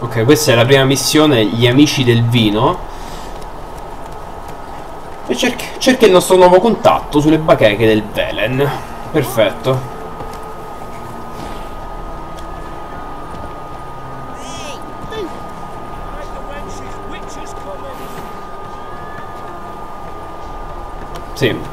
Ok, questa è la prima missione, gli Amici del Vino. E cerca il nostro nuovo contatto sulle bacheche del Velen. Perfetto. Sì.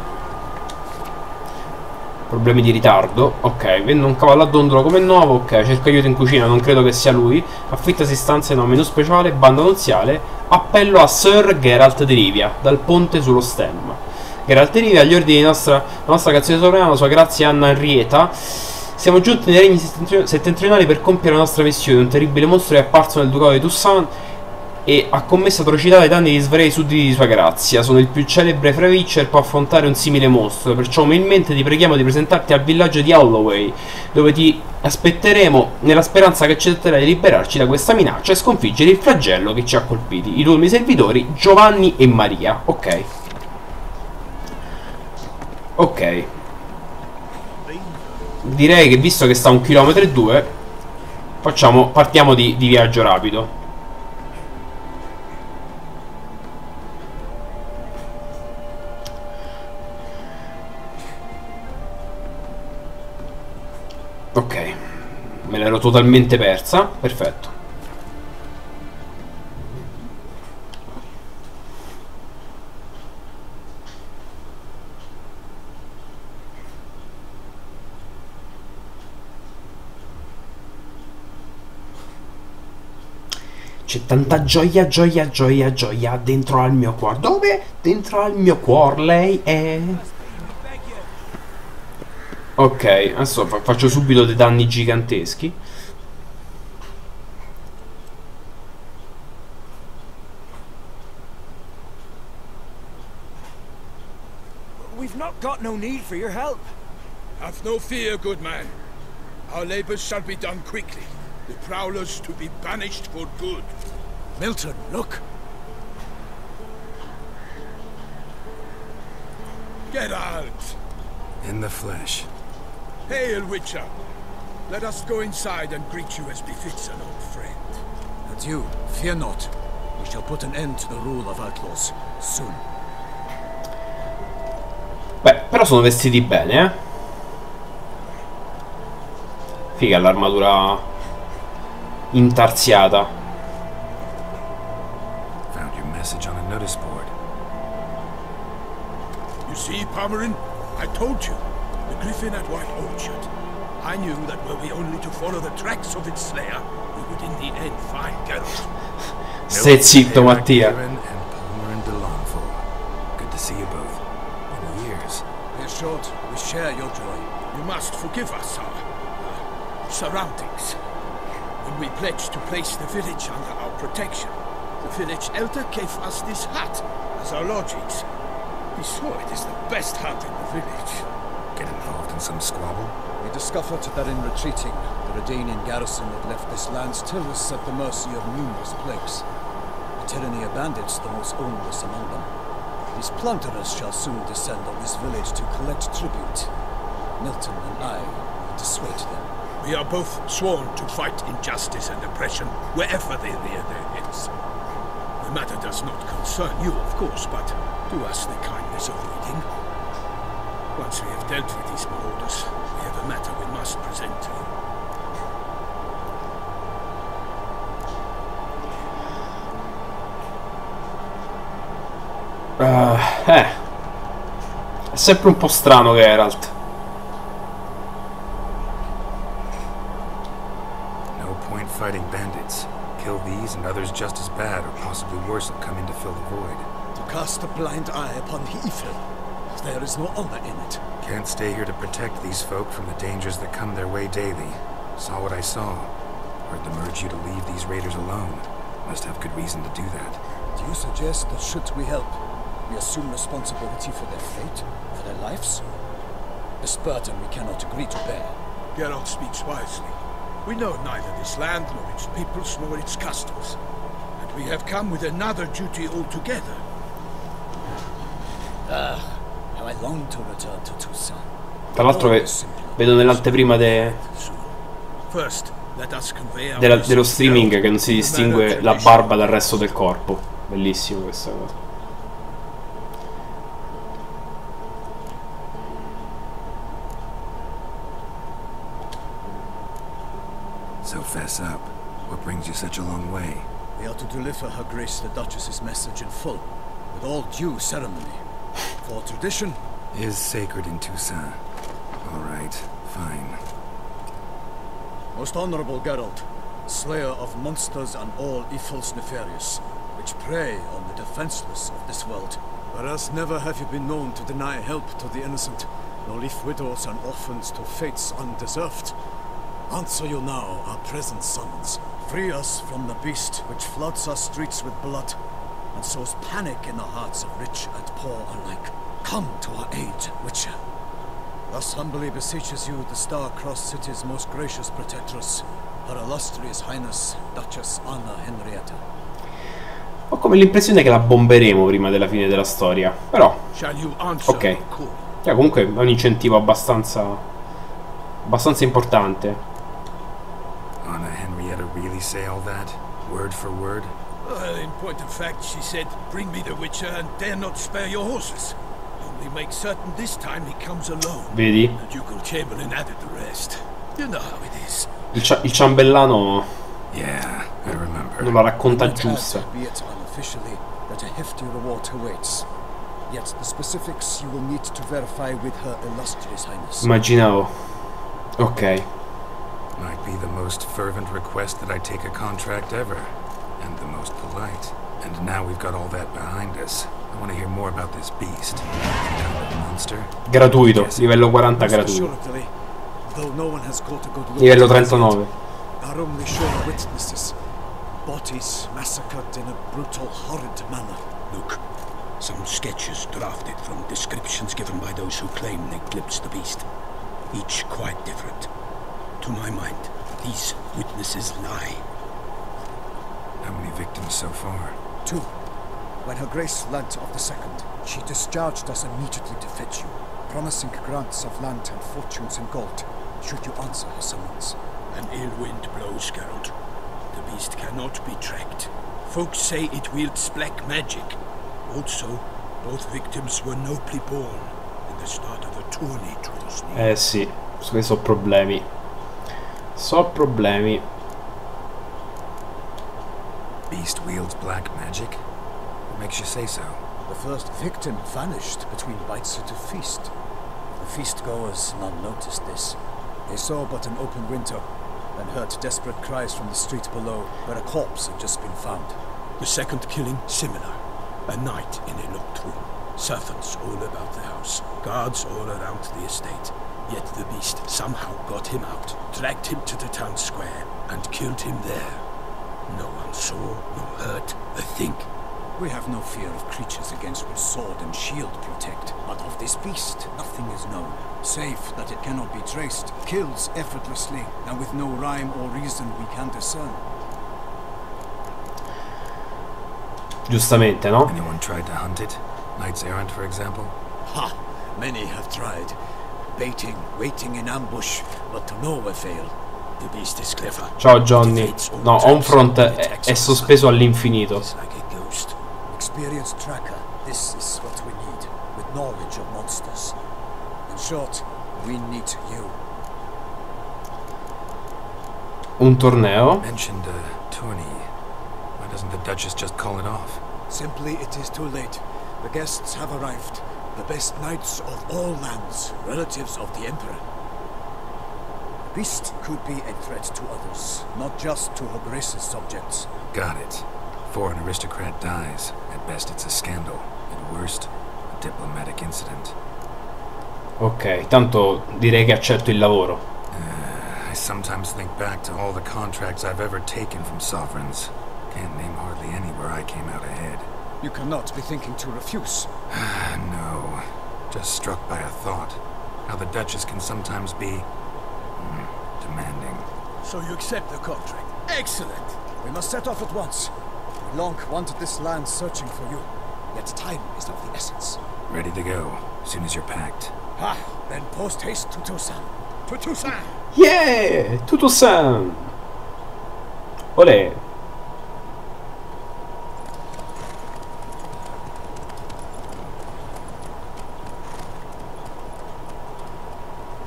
Problemi di ritardo. Ok, vendo un cavallo a dondolo come nuovo. Ok, cerca aiuto in cucina, non credo che sia lui. Affittasi stanze no menu speciale, banda nunziale. Appello a Sir Geralt di Rivia, dal ponte sullo stemma. Geralt di Rivia, agli ordini di la nostra canzone sovrana, sua grazia Anna Henrietta. Siamo giunti nei regni settentrionali per compiere la nostra missione. Un terribile mostro è apparso nel ducato di Toussaint e ha commesso atrocità ai danni di svariati sudditi di sua grazia. Sono il più celebre fra i Witcher, può affrontare un simile mostro, perciò umilmente ti preghiamo di presentarti al villaggio di Holloway, dove ti aspetteremo nella speranza che accetterai di liberarci da questa minaccia e sconfiggere il flagello che ci ha colpiti. I tuoi servitori Giovanni e Maria. Ok. Ok. Direi che visto che sta a 1,2 km partiamo di viaggio rapido. Ok, me l'ero totalmente persa. Perfetto. C'è tanta gioia, gioia, gioia, gioia dentro al mio cuore. Dove? Dentro al mio cuore lei è... Ok, adesso faccio subito dei danni giganteschi. We've not got no need for your help. Have no fear, good man. Our labors shall be done quickly. The prowlers to be banished for good. Milton, look. Get out! In the flesh. Hail, Witcher! Let us go inside and greet you as befits an old friend. Adieu, fear not. We shall put an end to the rule of outlaws, soon. Beh, però sono vestiti bene, eh? Figa l'armatura intarsiata. Found your message on a notice board. You see, Pomeran? I told you. The griffin at White Orchard. I knew that were we only to follow the tracks of its slayer, we would in the end find Geralt. Stai zitto, Mattia. Good to see you both. In years. Be assured, we share your joy. You must forgive us our surroundings. When we pledged to place the village under our protection, the village elder gave us this hut as our lodgings. We swore it is the best hut in the village. Get involved in some squabble? We discovered that in retreating, the Redanian garrison that left this land still was at the mercy of numerous plagues. The tyranny of bandits, the most onerous among them. These plunderers shall soon descend on this village to collect tribute. Milton and I will dissuade them. We are both sworn to fight injustice and oppression wherever they rear their heads. The matter does not concern you, of course, but do us the kindness of reading. Once we have dealt with these marauders, we have a matter we must present to you. È sempre un po' strano Geralt. No point fighting bandits. Kill these and others just as bad or possibly worse will come in to fill the void. To cast a blind eye upon the evil. There is no honor in it. Can't stay here to protect these folk from the dangers that come their way daily. Saw what I saw. Heard them urge you to leave these raiders alone. Must have good reason to do that. Do you suggest that should we help, we assume responsibility for their fate, for their lives? This burden we cannot agree to bear. Geralt speaks wisely. We know neither this land, nor its peoples, nor its customs. And we have come with another duty altogether. How I long to return to Toussaint. Tra l'altro vedo nell'anteprima First, Let us convey our dello streaming, che non si distingue la barba dal resto del corpo. Bellissimo questa cosa. So fess up. What brings you such a long way? We are to deliver Her Grace the Duchess's message in full, with all due ceremony. For tradition is sacred in Toussaint. All right, fine. Most honorable Geralt, slayer of monsters and all evils nefarious, which prey on the defenseless of this world. Whereas never have you been known to deny help to the innocent, nor leave widows and orphans to fates undeserved. Answer you now our present summons. Free us from the beast which floods our streets with blood, and sows panic in the hearts of rich and poor alike. Come to our aid, Witcher. Thus humbly beseeches you the star-crossed city's most gracious protectress, Her illustrious Highness, Duchess Anna Henrietta. Ho come l'impressione che la bomberemo prima della fine della storia, però ok. Comunque è un incentivo abbastanza importante. Anna Henrietta really say all that? Word for word? Well, in point of fact, she said, bring me the Witcher and dare not spare your horses. Only make certain this time he comes alone. Vedi? The Ducal Chamberlain added the rest. You know how it is. Il ciambellano Yeah, I remember. non la racconta giusta. Be it unofficially that a hefty reward awaits. Yet the specifics you will need to verify with Her illustrious Highness. Immaginavo. Ok. Might be the most fervent request that I take a contract ever, and the most polite. And now we've got all that behind us. I want to hear more about this beast. Some kind of monster? Gratuito, livello 40 gratuito. Though no one has caught a good look. Livello 39. Our only sure witnesses. Bodies massacred in a brutal, horrid manner. Look, some sketches drafted from descriptions given by those who claim they glimpsed the beast. Each quite different. To my mind, these witnesses lie. How many victims so far? 2. When Her Grace learnt of the second, she discharged us immediately to fetch you, promising grants of land and fortunes in gold, should you answer her summons. An ill wind blows, Geralt. The beast cannot be tracked. Folks say it wields black magic. Also, both victims were nobly born, and the start of a tourney draws near. Sì, questi sono problemi. Beast wields black magic? What makes you say so? The first victim vanished between bites at a feast. The feast-goers none noticed this. They saw but an open window, and heard desperate cries from the street below, where a corpse had just been found. The second killing, similar. A night in a locked room. Servants all about the house. Guards all around the estate. Yet the beast somehow got him out, dragged him to the town square, and killed him there. No one saw, nor heard a thing. We have no fear of creatures against which sword and shield protect, but of this beast nothing is known, save that it cannot be traced, kills effortlessly, and with no rhyme or reason we can discern. Giustamente, no? Anyone tried to hunt it? Knights errant, for example? Ha! Many have tried. Baiting, waiting in ambush, but to no avail. The beast is clever. Ciao Johnny. No, Onfront è sospeso all'infinito. Experienced tracker, this is what we need, with knowledge of monsters. In short, we need you. Un torneo? Mentioned a tourney. Why doesn't the Duchess just call it off? Simply, it is too late. The guests have arrived. The best knights of all lands, relatives of the Emperor. The beast could be a threat to others, not just to Her Grace's subjects. Got it. Before an aristocrat dies, at best it's a scandal. At worst, a diplomatic incident. Ok, tanto direi che accetto il lavoro. I sometimes think back to all the contracts I've ever taken from sovereigns. Can't name hardly any where I came out ahead. You cannot be thinking to refuse. No. Just struck by a thought. How the Duchess can sometimes be... demanding. So you accept the contract. Excellent! We must set off at once. We long wanted this land searching for you. Yet time is of the essence. Ready to go, as soon as you're packed. Then post haste to Toussaint. To Toussaint! Yeah! To Toussaint! Olè.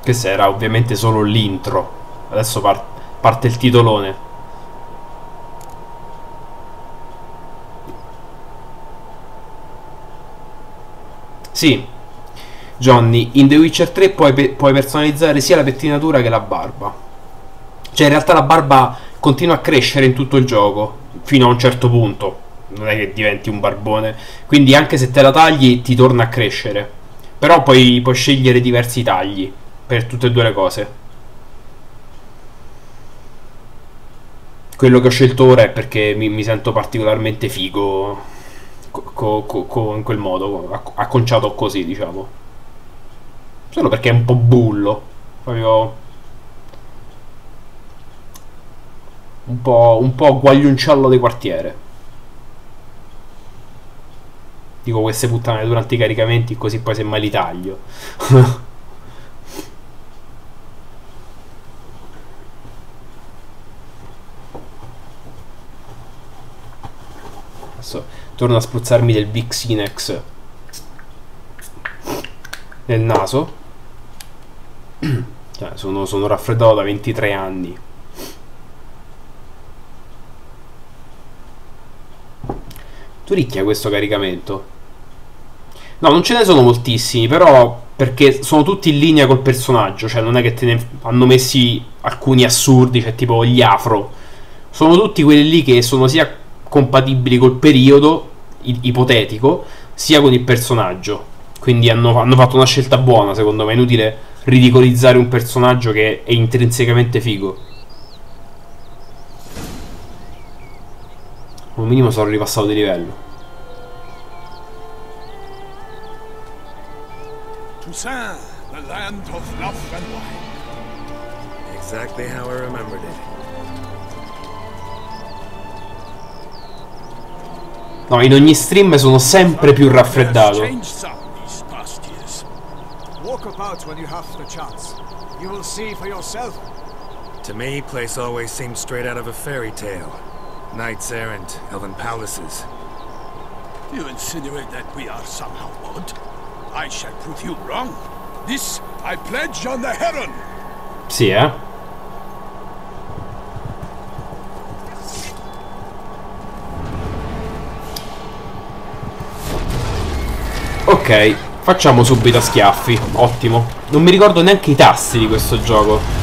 Questo era ovviamente solo l'intro. Adesso parte il titolone. Sì, Johnny, in The Witcher 3 puoi personalizzare sia la pettinatura che la barba. Cioè in realtà la barba continua a crescere in tutto il gioco, fino a un certo punto. Non è che diventi un barbone. Quindi anche se te la tagli ti torna a crescere. Però puoi scegliere diversi tagli per tutte e due le cose. Quello che ho scelto ora è perché mi sento particolarmente figo in quel modo, acconciato così, diciamo. Solo perché è un po' bullo, proprio un po' guagliunciallo di quartiere. Dico queste puttane durante i caricamenti, così poi semmai li taglio. Adesso torno a spruzzarmi del Vixinex nel naso. Cioè, sono raffreddato da 23 anni. Tu ricchia questo caricamento? No, non ce ne sono moltissimi, però perché sono tutti in linea col personaggio. Cioè non è che te ne hanno messi alcuni assurdi, cioè tipo gli afro. Sono tutti quelli lì che sono sia compatibili col periodo ipotetico, sia con il personaggio. Quindi hanno fatto una scelta buona, secondo me. È inutile ridicolizzare un personaggio che è intrinsecamente figo. Un minimo sono ripassato di livello. Toussaint, the land of love and wine. Exactly how I remembered it. No, in ogni stream sono sempre più raffreddato. Walk about when you have the chance. You will see for yourself. To me, place always seemed straight out of a fairy tale. Knights errant, elven palaces. You insinuate that we are somehow odd? I shall prove you wrong. This I pledge on the Heron. Sì, eh? Ok, facciamo subito a schiaffi. Ottimo. Non mi ricordo neanche i tasti di questo gioco.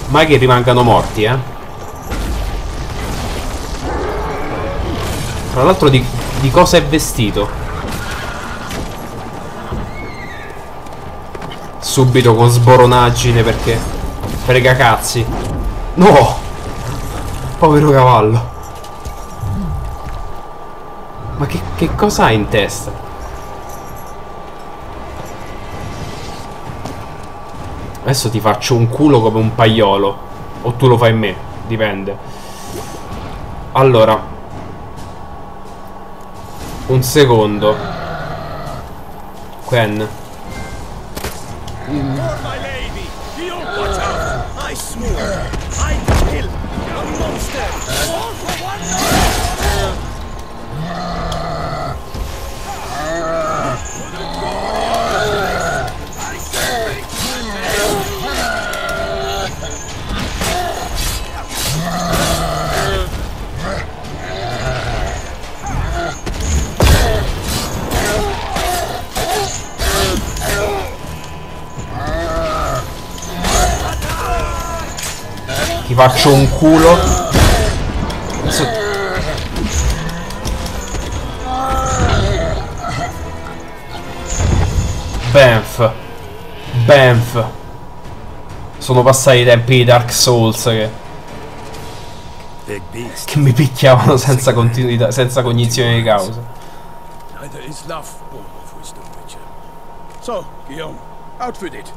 Mai che rimangano morti, eh? Tra l'altro di cosa è vestito? Subito con sboronaggine perché frega cazzi. No! Povero cavallo. Ma che cosa ha in testa? Adesso ti faccio un culo come un paiolo. O tu lo fai a me, dipende. Allora, un secondo. Quen. Ti faccio un culo. Adesso... Benf. Sono passati i tempi di Dark Souls che mi picchiavano senza continuità, senza cognizione di causa. Neither is love born of wisdom, Witcher. So, Guillaume, out with it.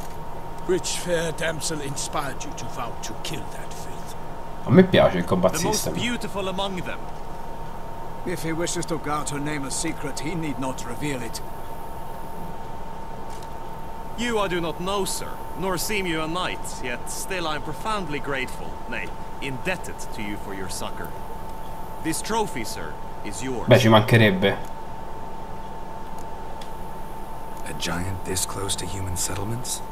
Which fair damsel inspired you to vow to kill that filth? A me piace il combat The most system. beautiful among them. If he wishes to guard her name a secret, he need not reveal it. You I do not know, sir, nor seem you a knight, yet still I am profoundly grateful, nay, indebted to you for your succor. This trophy, sir, is yours. Beh, ci mancherebbe. A giant this close to human settlements?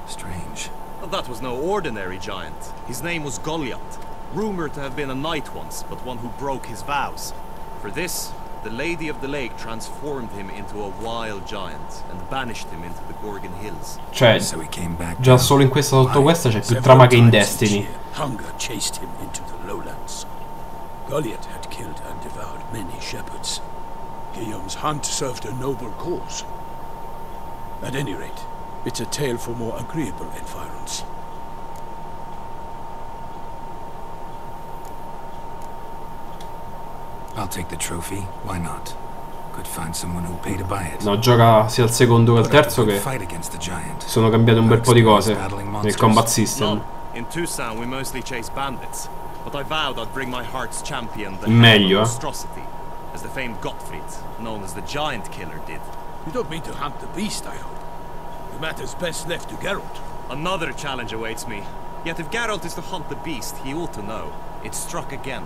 Strange. That was no ordinary giant. His name was Goliath, rumored to have been a knight once, but one who broke his vows. For this, the Lady of the Lake transformed him into a wild giant and banished him into the Gorgon Hills. Cioè, So he came back già solo in questa sotto questa c'è più trama che in Destiny. Hunger chased him into the lowlands. Goliath had killed and devoured many shepherds. Guillaume's hunt served a noble cause. At any rate, it's a tale for more agreeable environs. I'll take the trophy. Why not? Could find someone who'll pay to buy it. No, gioca sia il secondo che il terzo che Fight against the giant. sono cambiate un bel po' di cose nel combat system. No, in Toussaint we mostly chase bandits, but I vowed I'd bring my heart's champion, the Meglio, monstrosity, as the famed Gottfried, known as the Giant Killer, did. You don't mean to hunt the beast, I hope. The matter's best left to Geralt. Another challenge awaits me. Yet if Geralt is to hunt the beast, he ought to know. It struck again.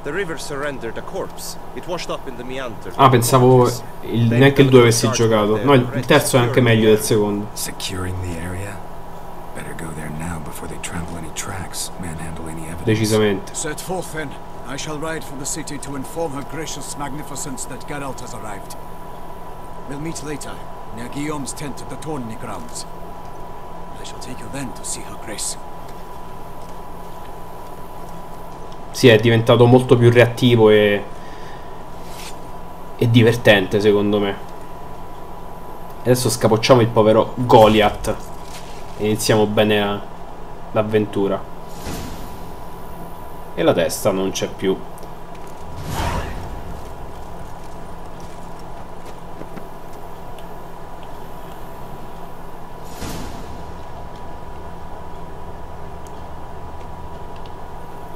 The river surrendered a corpse. It washed up in the meander. Ah, pensavo neanche il 2 avessi giocato. No, il terzo è anche meglio del secondo. Securing the area? Better go there now before they trample any tracks, manhandle any evidence. Decisamente. Set forth then. I shall ride from the city to inform her gracious magnificence that Geralt has arrived. We'll meet later, near Guillaume's tent at the tourney grounds. I shall take you then to see her grace. Sì, è diventato molto più reattivo e divertente, secondo me. E adesso scapocciamo il povero Goliath e iniziamo bene l'avventura. E la testa non c'è più.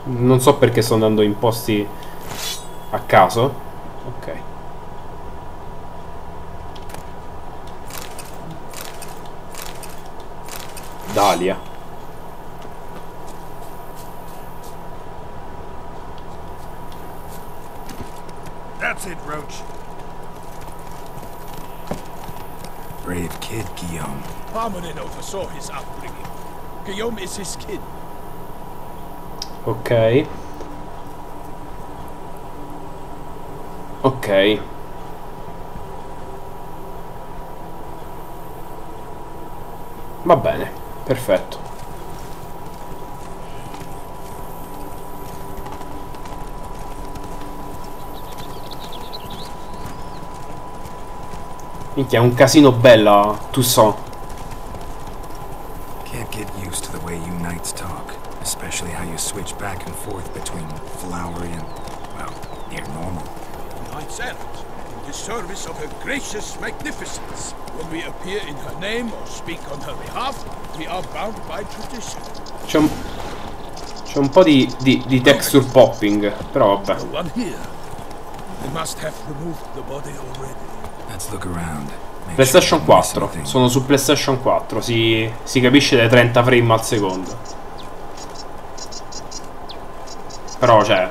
Non so perché sto andando in posti a caso. Ok. Dalia. That's it, Roach. Brave kid, Guillaume. Parmanin oversaw his upbringing. Guillaume is his kid. Ok. Ok. Va bene, perfetto. Minchia, è un casino bella Toussaint. Can't get used to the way you knights talk. Especially how you switch back and forth between flowery and, well, near normal. Knights errant, in the service of her gracious magnificence. When we appear in her name or speak on her behalf, we are bound by tradition. C'è un po' di texture popping, però vabbè. No one here. They must have removed the body already. Let's look around. PlayStation 4, sono su PlayStation 4, si capisce dai 30 frame al secondo. Però cioè,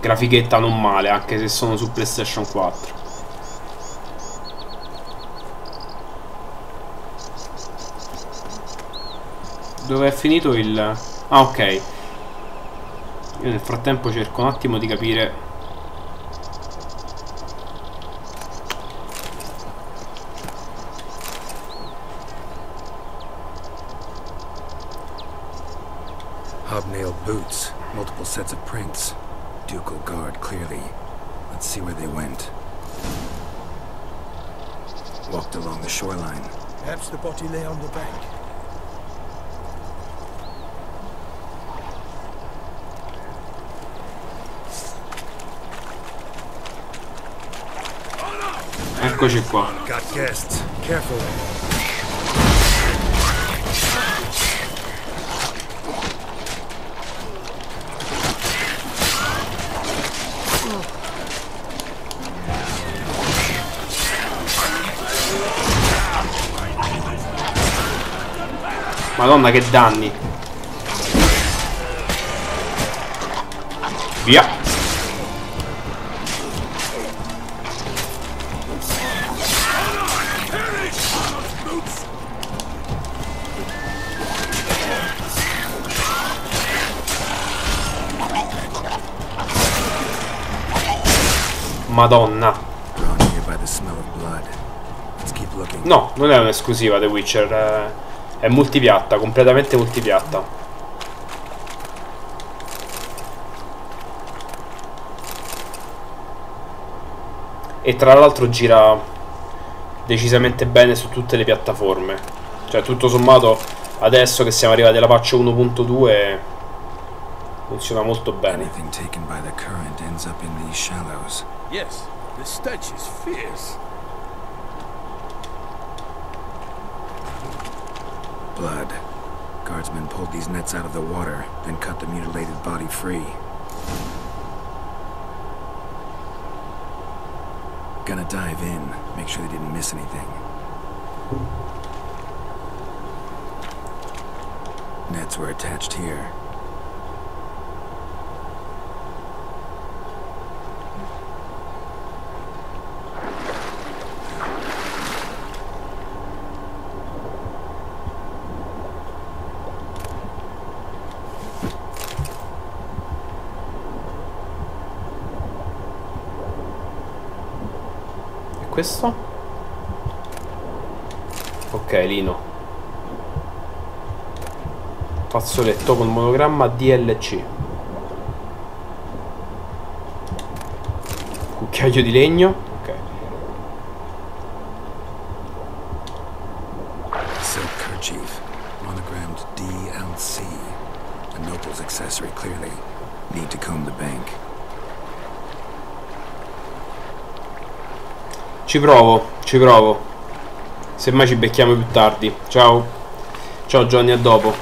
grafichetta non male, anche se sono su PlayStation 4. Dove è finito il... Ah, ok. Io nel frattempo cerco un attimo di capire... Hobnailed boots, multiple sets of prints. Ducal guard, clearly. Let's see where they went. Walked along the shoreline. Perhaps the body lay on the bank. Eccoci qua. Got guests. Careful. Madonna, che danni. Via. Madonna. No, non è un'esclusiva The Witcher. È multipiatta, completamente multipiatta. E tra l'altro gira decisamente bene su tutte le piattaforme. Cioè, tutto sommato, adesso che siamo arrivati alla patch 1.2 funziona molto bene. Yes, the stench is fierce. Blood. Guardsmen pulled these nets out of the water, then cut the mutilated body free. Gonna dive in, make sure they didn't miss anything. Nets were attached here. Questo? Ok, lino. Fazzoletto col monogramma DLC. Cucchiaio di legno. Ok. Silk kerchief, monogrammed DLC. A noble's accessory, clearly. Need to comb the bank. Ci provo, ci provo. Semmai ci becchiamo più tardi. Ciao. Ciao Johnny, a dopo.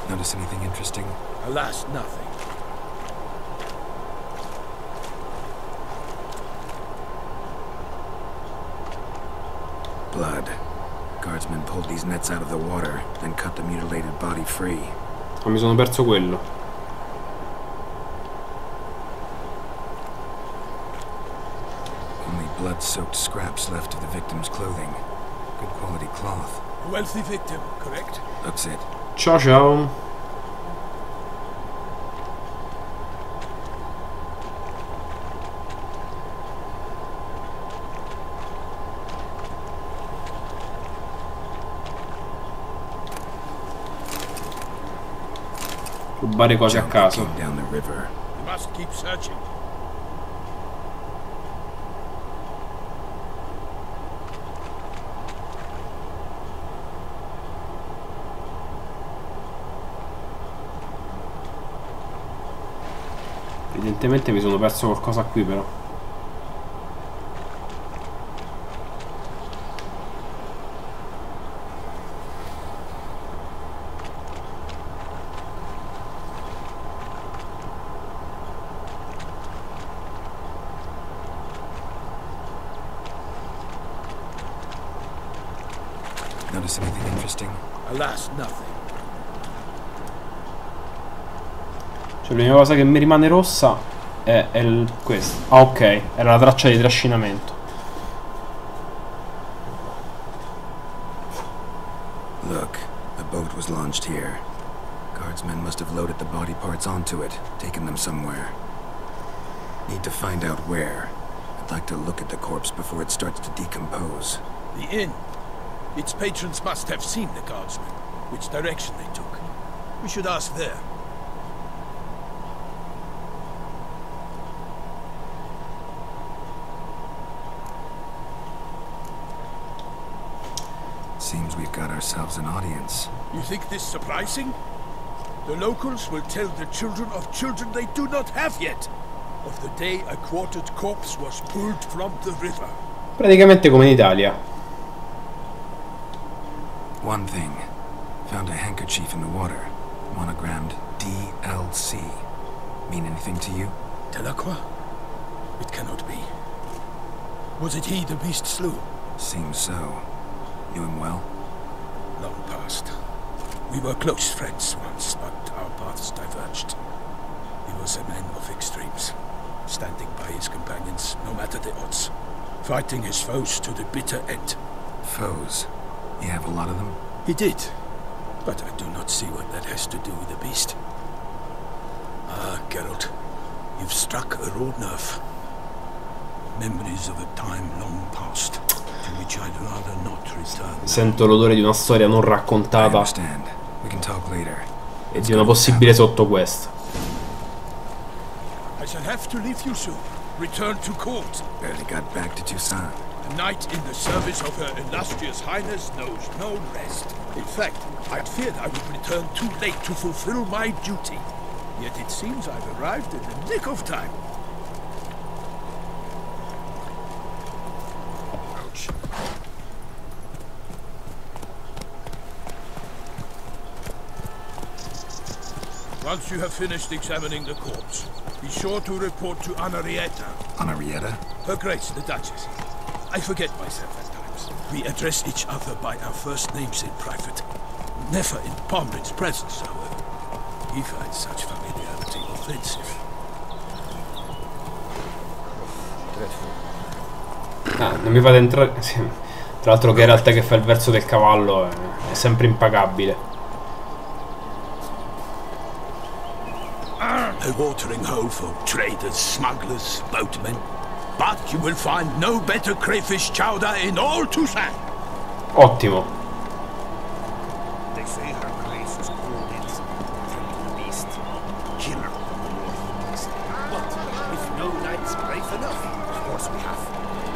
Notice anything interesting? Alas, nothing. Blood. Guardsmen pulled these nets out of the water, then cut the mutilated body free. Ma mi sono perso quello. Blood-soaked scraps left of the victim's clothing. Good quality cloth. A wealthy victim, correct? That's it. Ciao ciao. Rubare cose a caso. Down the river. We must keep searching. Evidentemente mi sono perso qualcosa qui però. Notice anything interesting? Alas, nothing. Cioè l'unica cosa che mi rimane rossa è questo. Ah, ok, era la traccia di trascinamento. Look, a boat was launched here. Guardsmen must have loaded the body parts onto it, taken them somewhere. Need to find out where. I'd like to look at the corpse before it starts to decompose. The inn. Its patrons must have seen the guardsmen, which direction they took. We should ask there. Seems we've got ourselves an audience. You think this surprising? The locals will tell the children of children they do not have yet, of the day a quartered corpse was pulled from the river. Praticamente come in Italia. One thing. Found a handkerchief in the water. Monogrammed DLC. Mean anything to you? Delacroix? It cannot be. Was it he the beast slew? Seems so. Knew him well? Long past. We were close friends once, but our paths diverged. He was a man of extremes, standing by his companions, no matter the odds, fighting his foes to the bitter end. Foes? You have a lot of them? He did, but I do not see what that has to do with the beast. Ah, Geralt, you've struck a raw nerve. Memories of a time long past, to which I'd rather not return. Sento l'odore di una storia non I raccontata understand. We can talk later. e di una possibile sottoquest. I shall have to leave you soon. Return to court. Barely got back to Toussaint. A knight in the service of her illustrious highness knows no rest. In fact, I'd feared I would return too late to fulfill my duty. Yet it seems I've arrived in the nick of time. Ouch. Once you have finished examining the corpse, be sure to report to Anarietta. Anarietta? Her Grace, the Duchess. I forget myself at times. We address each other by our first names in private. Never in Pomlin's presence, however. He finds such familiarity offensive. Ah, non mi fate entrare. Sì. Tra l'altro Geralt che fa il verso del cavallo è sempre impagabile. A watering hole for traders, smugglers, boatmen. But you will find no better crayfish chowder in all Toussaint. Ottimo. They say her grace is called it the beast, killer of the northeast. But if no knight's brave enough, of course we have.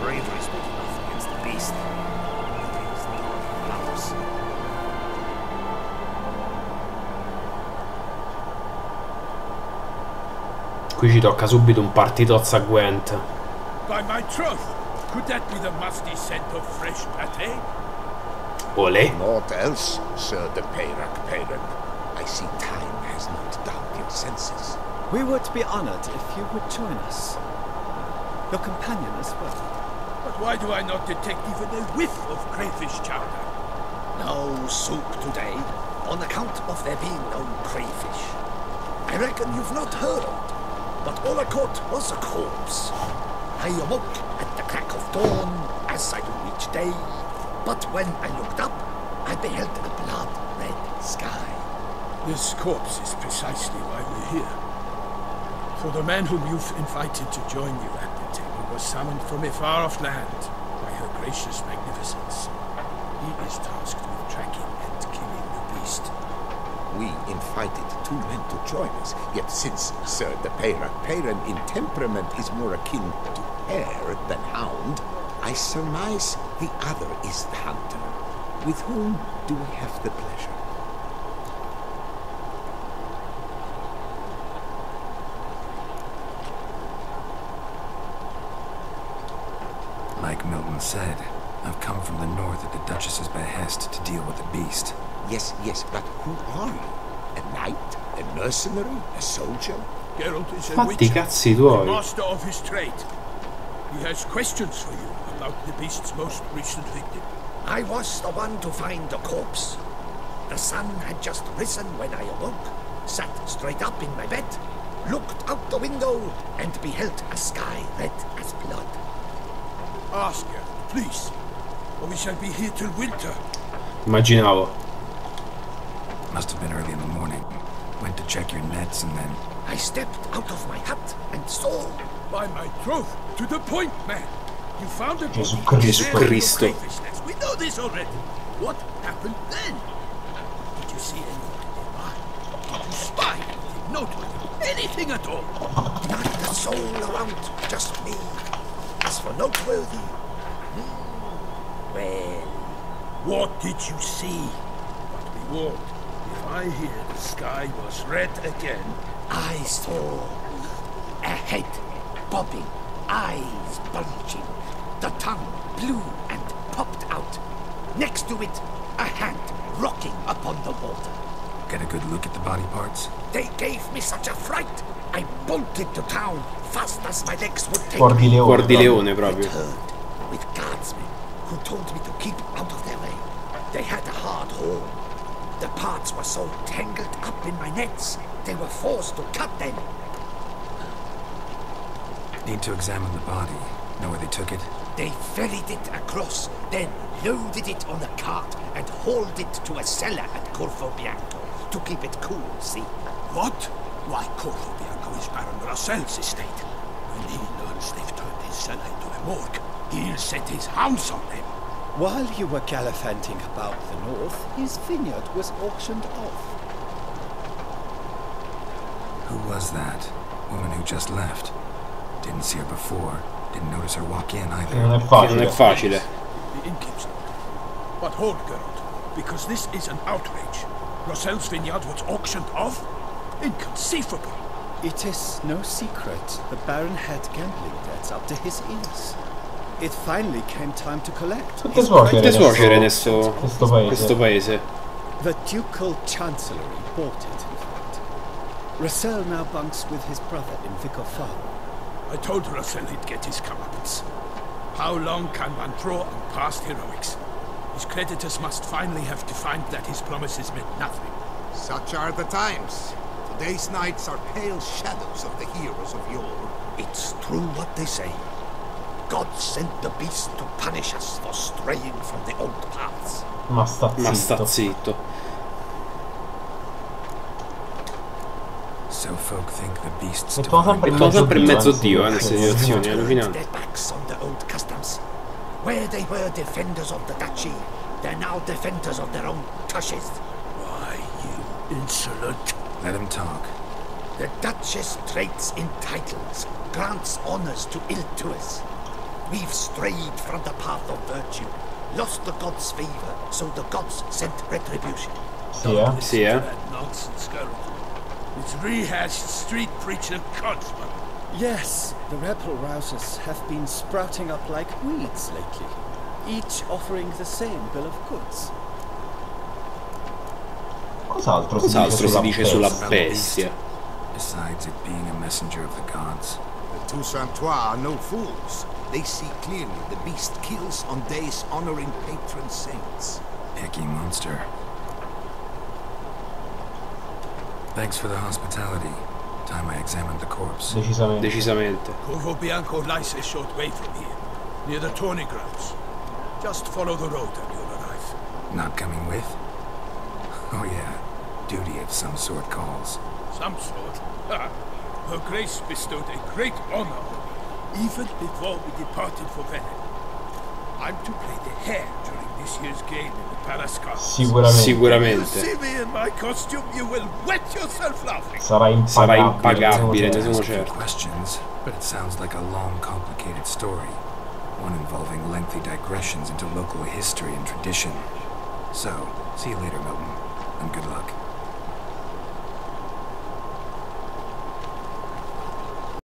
Bravery is not enough against the beast. It is not ours. Qui ci tocca subito un partitozza a Gwent. By my troth, could that be the musty scent of fresh pate? Olé. Naught else, Sir de Peyrac. I see time has not dulled your senses. We would be honored if you would join us. Your companion as well. But why do I not detect even a whiff of crayfish chowder? No soup today, on account of there being no crayfish. I reckon you've not heard, but all I caught was a corpse. I awoke at the crack of dawn, as I do each day, but when I looked up, I beheld a blood-red sky. This corpse is precisely why we're here. For the man whom you've invited to join you at the table was summoned from a far-off land by her gracious magnificence. He is tasked with tracking and killing the beast. We invited two men to join us, yet since Sir de Peyrac in temperament is more akin to hare than hound, I surmise the other is the hunter. With whom do we have the pleasure? Like Milton said, I've come from the north at the Duchess's behest to deal with the beast. Yes, but who are you? A knight? A mercenary? A soldier? Geralt is a Fatti i witcher, cazzi the tuoi. master of his trade. He has questions for you about the beast's most recent victim. I was the one to find the corpse. The sun had just risen when I awoke, sat straight up in my bed, looked out the window, and beheld a sky red as blood. Ask her, please, or we shall be here till winter. Immaginavo. Must have been early in the morning. Went to check your nets and then... I stepped out of my hut and saw... By my troth, to the point, man. You found a Gesù body Cristo. buried in your crayfish nest. We know this already. What happened then? Did you see anyone nearby? Did you spy anything noteworthy? Anything at all? Not a soul around, just me. As for noteworthy... well... What did you see? But be warned, if I hear the sky was red again... I saw a head bobbing, eyes bulging, the tongue blue and popped out. Next to it, a hand rocking upon the water. Get a good look at the body parts? They gave me such a fright. I bolted to town fast as my legs would take me. Cuor di leone proprio. Returned with guardsmen who told me to keep out of their way. They had a hard hold. The parts were so tangled up in my nets, they were forced to cut them. Need to examine the body. Know where they took it? They ferried it across, then loaded it on a cart and hauled it to a cellar at Corvo Bianco to keep it cool, see? What? Why, Corvo Bianco is Baron Russell's estate. When he learns they've turned his cellar into a morgue, he'll set his hounds on them. While you were gallivanting about the north, his vineyard was auctioned off. Who was that? Woman who just left. Didn't see her before. Didn't notice her walk in either. Non è facile. The innkeep's note. But hold, Geralt, because this is an outrage. Russell's vineyard was auctioned off? Inconceivable. It is no secret the Baron had gambling debts up to his ears. It finally came time to collect. Tutte suocere adesso questo paese. The Ducal Chancellery bought it, in fact. Russell now bunks with his brother in Vicofaro. I told Russell he'd get his comeuppance. How long can one draw on past heroics? His creditors must finally have defined that his promises meant nothing. Such are the times. Today's knights are pale shadows of the heroes of yore. It's true what they say. God sent the beast to punish us for straying from the old paths. Ma sta zitto. So folk think the beast's Mettono sempre in mezzo Dio queste situazioni, è allucinante. Their backs on the old customs. Where they were defenders of the duchy, they're now defenders of their own tushes. Why, you insolent... Let him talk. The Duchess trades in titles, grants honors to ill-doers. We've strayed from the path of virtue, lost the gods' favor, so the gods sent retribution. Sì, That nonsense, Geralt. It's rehashed street preacher codsman. Yes, the rebel rousers have been sprouting up like weeds lately, each offering the same bill of goods. Cos'altro si dice sulla bestia? Besides it being a messenger of the gods. The Toussaintois are no fools. They see clearly the beast kills on days honoring patron saints. Icky monster. Thanks for the hospitality. Time I examined the corpse. Decisamente. Corvo Bianco lies a short way from here, near the tourney grounds. Just follow the road and you'll arrive. Not coming with? Oh yeah, duty of some sort calls. Some sort? Ha! Her Grace bestowed a great honor on me, even before we departed for Venice. I'm to play the hare during this year's game in the Palace Gardens. Sicuramente. See me in my costume, you will wet yourself laughing. Sarà impagabile, ne sono Ask a few certo. questions, but it sounds like a long, complicated story. One involving lengthy digressions into local history and tradition. So, see you later, Milton, and good luck.